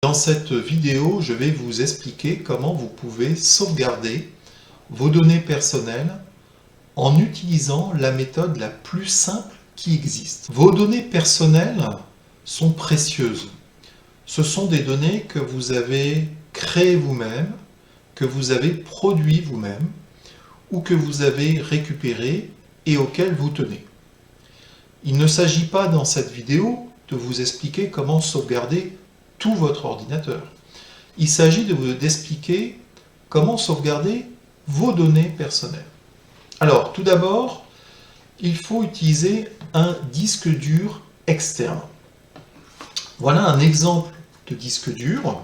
Dans cette vidéo, je vais vous expliquer comment vous pouvez sauvegarder vos données personnelles en utilisant la méthode la plus simple qui existe. Vos données personnelles sont précieuses. Ce sont des données que vous avez créées vous-même, que vous avez produites vous-même, ou que vous avez récupérées et auxquelles vous tenez. Il ne s'agit pas dans cette vidéo de vous expliquer comment sauvegarder tout votre ordinateur. Il s'agit d'expliquer comment sauvegarder vos données personnelles. Alors, tout d'abord, il faut utiliser un disque dur externe. Voilà un exemple de disque dur.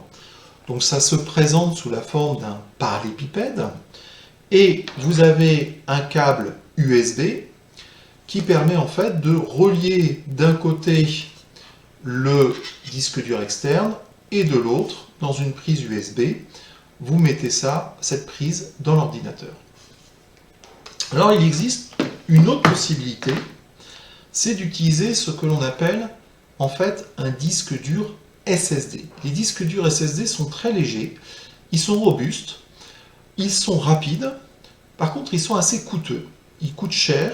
Donc ça se présente sous la forme d'un parallépipède et vous avez un câble USB qui permet en fait de relier d'un côté le disque dur externe et de l'autre, dans une prise USB, vous mettez cette prise dans l'ordinateur. Alors il existe une autre possibilité, c'est d'utiliser ce que l'on appelle en fait un disque dur SSD. Les disques durs SSD sont très légers, ils sont robustes, ils sont rapides, par contre ils sont assez coûteux, ils coûtent cher,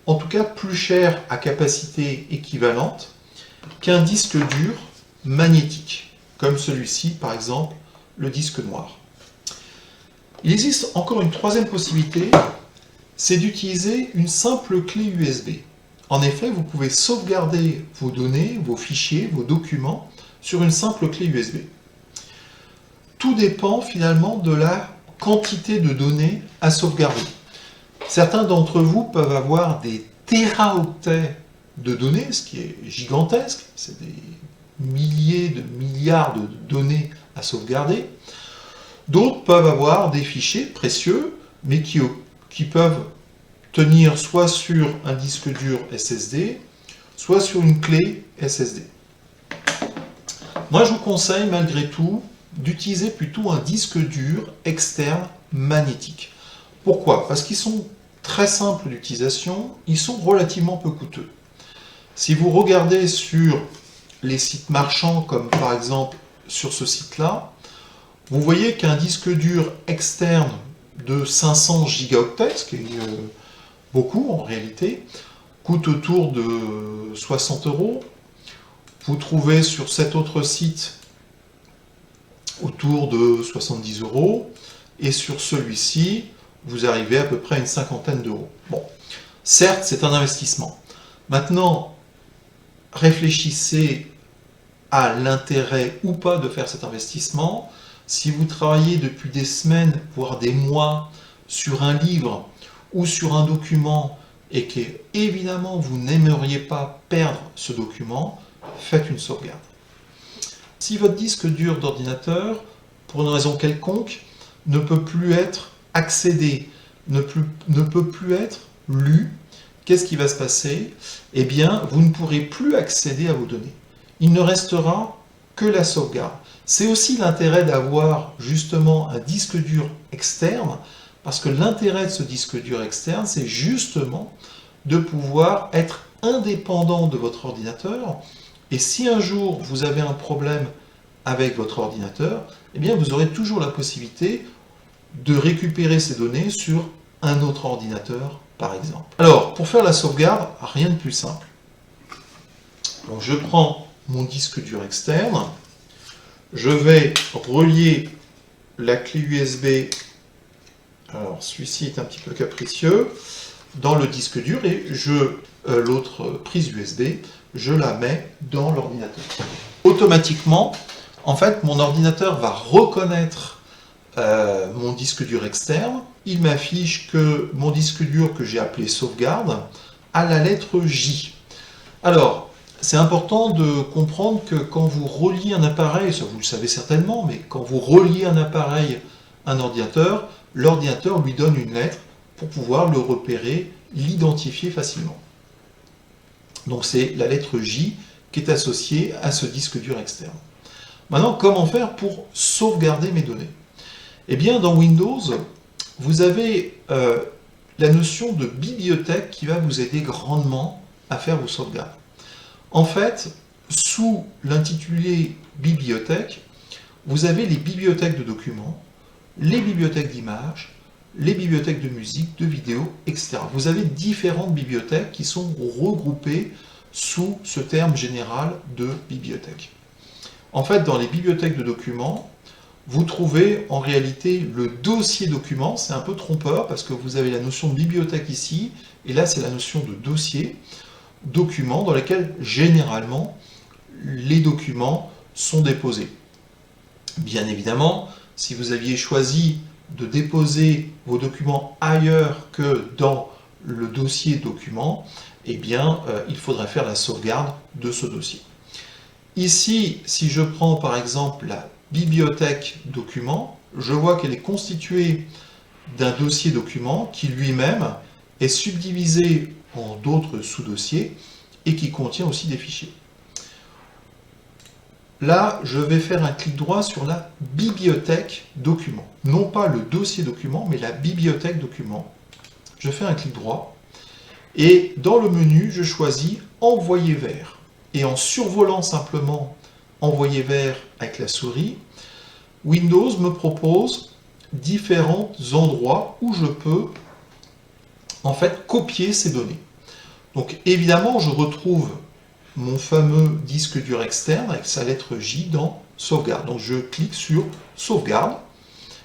en tout cas plus cher à capacité équivalente qu'un disque dur magnétique, comme celui-ci par exemple, le disque noir. Il existe encore une troisième possibilité, c'est d'utiliser une simple clé USB. En effet, vous pouvez sauvegarder vos données, vos fichiers, vos documents sur une simple clé USB. Tout dépend finalement de la quantité de données à sauvegarder. Certains d'entre vous peuvent avoir des téraoctets de données, ce qui est gigantesque, c'est des milliers de milliards de données à sauvegarder. D'autres peuvent avoir des fichiers précieux, mais qui peuvent tenir soit sur un disque dur SSD, soit sur une clé SSD. Moi, je vous conseille malgré tout d'utiliser plutôt un disque dur externe magnétique. Pourquoi? Parce qu'ils sont très simples d'utilisation, ils sont relativement peu coûteux. Si vous regardez sur les sites marchands, comme par exemple sur ce site-là, vous voyez qu'un disque dur externe de 500 gigaoctets, ce qui est beaucoup en réalité, coûte autour de 60 €. Vous trouvez sur cet autre site autour de 70 €, et sur celui-ci, vous arrivez à peu près à une cinquantaine d'euros. Bon, certes, c'est un investissement. Maintenant, réfléchissez à l'intérêt ou pas de faire cet investissement. Si vous travaillez depuis des semaines, voire des mois, sur un livre ou sur un document, et que, évidemment, vous n'aimeriez pas perdre ce document, faites une sauvegarde. Si votre disque dur d'ordinateur, pour une raison quelconque, ne peut plus être accédé, ne peut plus être lu, qu'est-ce qui va se passer? Eh bien, vous ne pourrez plus accéder à vos données. Il ne restera que la sauvegarde. C'est aussi l'intérêt d'avoir justement un disque dur externe, parce que l'intérêt de ce disque dur externe, c'est justement de pouvoir être indépendant de votre ordinateur. Et si un jour vous avez un problème avec votre ordinateur, eh bien vous aurez toujours la possibilité de récupérer ces données sur un autre ordinateur, par exemple. Alors, pour faire la sauvegarde, rien de plus simple. Donc, je prends mon disque dur externe, je vais relier la clé USB, alors celui-ci est un petit peu capricieux, dans le disque dur et l'autre prise USB, je la mets dans l'ordinateur. Automatiquement, en fait, mon ordinateur va reconnaître mon disque dur externe. Il m'affiche que mon disque dur que j'ai appelé sauvegarde a la lettre J. Alors, c'est important de comprendre que quand vous reliez un appareil, ça vous le savez certainement, mais quand vous reliez un appareil à un ordinateur, l'ordinateur lui donne une lettre pour pouvoir le repérer, l'identifier facilement. Donc c'est la lettre J qui est associée à ce disque dur externe. Maintenant, comment faire pour sauvegarder mes données? Eh bien, dans Windows, vous avez la notion de bibliothèque qui va vous aider grandement à faire vos sauvegardes. En fait, sous l'intitulé bibliothèque, vous avez les bibliothèques de documents, les bibliothèques d'images, les bibliothèques de musique, de vidéos, etc. Vous avez différentes bibliothèques qui sont regroupées sous ce terme général de bibliothèque. En fait, dans les bibliothèques de documents, vous trouvez en réalité le dossier document. C'est un peu trompeur parce que vous avez la notion de bibliothèque ici, et là c'est la notion de dossier document dans lequel généralement les documents sont déposés. Bien évidemment, si vous aviez choisi de déposer vos documents ailleurs que dans le dossier document, eh bien, il faudrait faire la sauvegarde de ce dossier. Ici, si je prends par exemple la bibliothèque document, je vois qu'elle est constituée d'un dossier document qui lui-même est subdivisé en d'autres sous-dossiers et qui contient aussi des fichiers. Là, je vais faire un clic droit sur la bibliothèque document. Non pas le dossier document, mais la bibliothèque document. Je fais un clic droit et dans le menu, je choisis Envoyer vers. Et en survolant simplement Envoyer vers avec la souris, Windows me propose différents endroits où je peux en fait copier ces données. Donc évidemment, je retrouve mon fameux disque dur externe avec sa lettre J dans sauvegarde. Donc je clique sur sauvegarde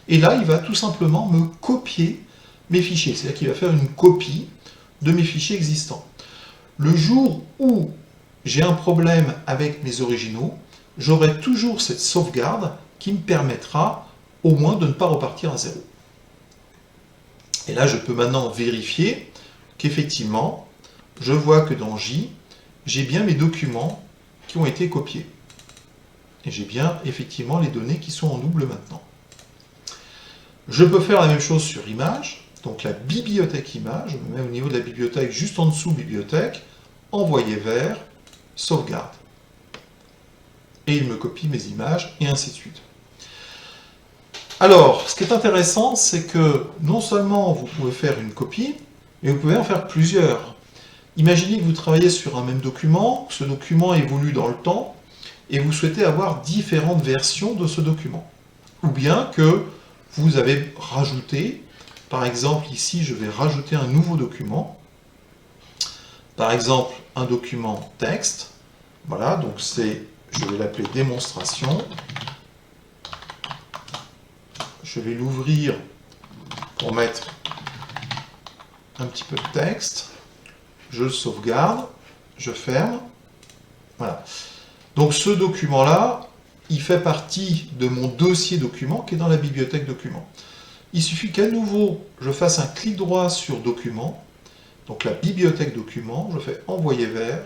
et là il va tout simplement me copier mes fichiers, c'est-à-dire qu'il va faire une copie de mes fichiers existants. Le jour où j'ai un problème avec mes originaux, j'aurai toujours cette sauvegarde qui me permettra au moins de ne pas repartir à zéro. Et là je peux maintenant vérifier qu'effectivement je vois que dans J, j'ai bien mes documents qui ont été copiés. Et j'ai bien effectivement les données qui sont en double maintenant. Je peux faire la même chose sur Images, donc la bibliothèque Images, je me mets au niveau de la bibliothèque, juste en dessous bibliothèque, Envoyer vers, sauvegarde. Et il me copie mes images, et ainsi de suite. Alors, ce qui est intéressant, c'est que non seulement vous pouvez faire une copie, mais vous pouvez en faire plusieurs. Imaginez que vous travaillez sur un même document, que ce document évolue dans le temps, et vous souhaitez avoir différentes versions de ce document. Ou bien que vous avez rajouté, par exemple ici je vais rajouter un nouveau document, par exemple un document texte, voilà, donc je vais l'appeler démonstration, je vais l'ouvrir pour mettre un petit peu de texte, je le sauvegarde, je ferme, voilà. Donc ce document-là, il fait partie de mon dossier document qui est dans la bibliothèque document. Il suffit qu'à nouveau, je fasse un clic droit sur document, donc la bibliothèque document, je fais envoyer vers,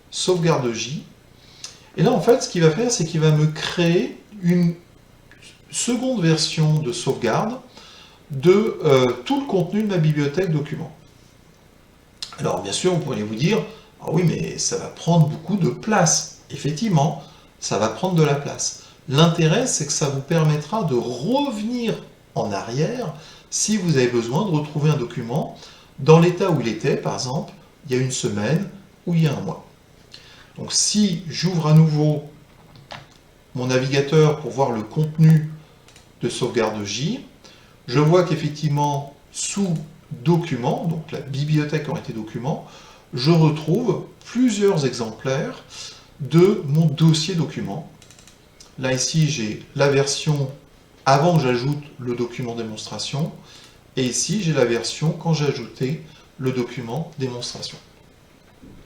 sauvegarde J, et là en fait ce qu'il va faire, c'est qu'il va me créer une seconde version de sauvegarde de tout le contenu de ma bibliothèque document. Alors bien sûr, vous pourriez vous dire, ah oui mais ça va prendre beaucoup de place. Effectivement, ça va prendre de la place. L'intérêt, c'est que ça vous permettra de revenir en arrière si vous avez besoin de retrouver un document dans l'état où il était, par exemple, il y a une semaine ou il y a un mois. Donc si j'ouvre à nouveau mon navigateur pour voir le contenu de sauvegarde J, je vois qu'effectivement, sous Documents, donc la bibliothèque en été documents, je retrouve plusieurs exemplaires de mon dossier document. Là, ici, j'ai la version avant que j'ajoute le document démonstration, et ici, j'ai la version quand j'ai ajouté le document démonstration.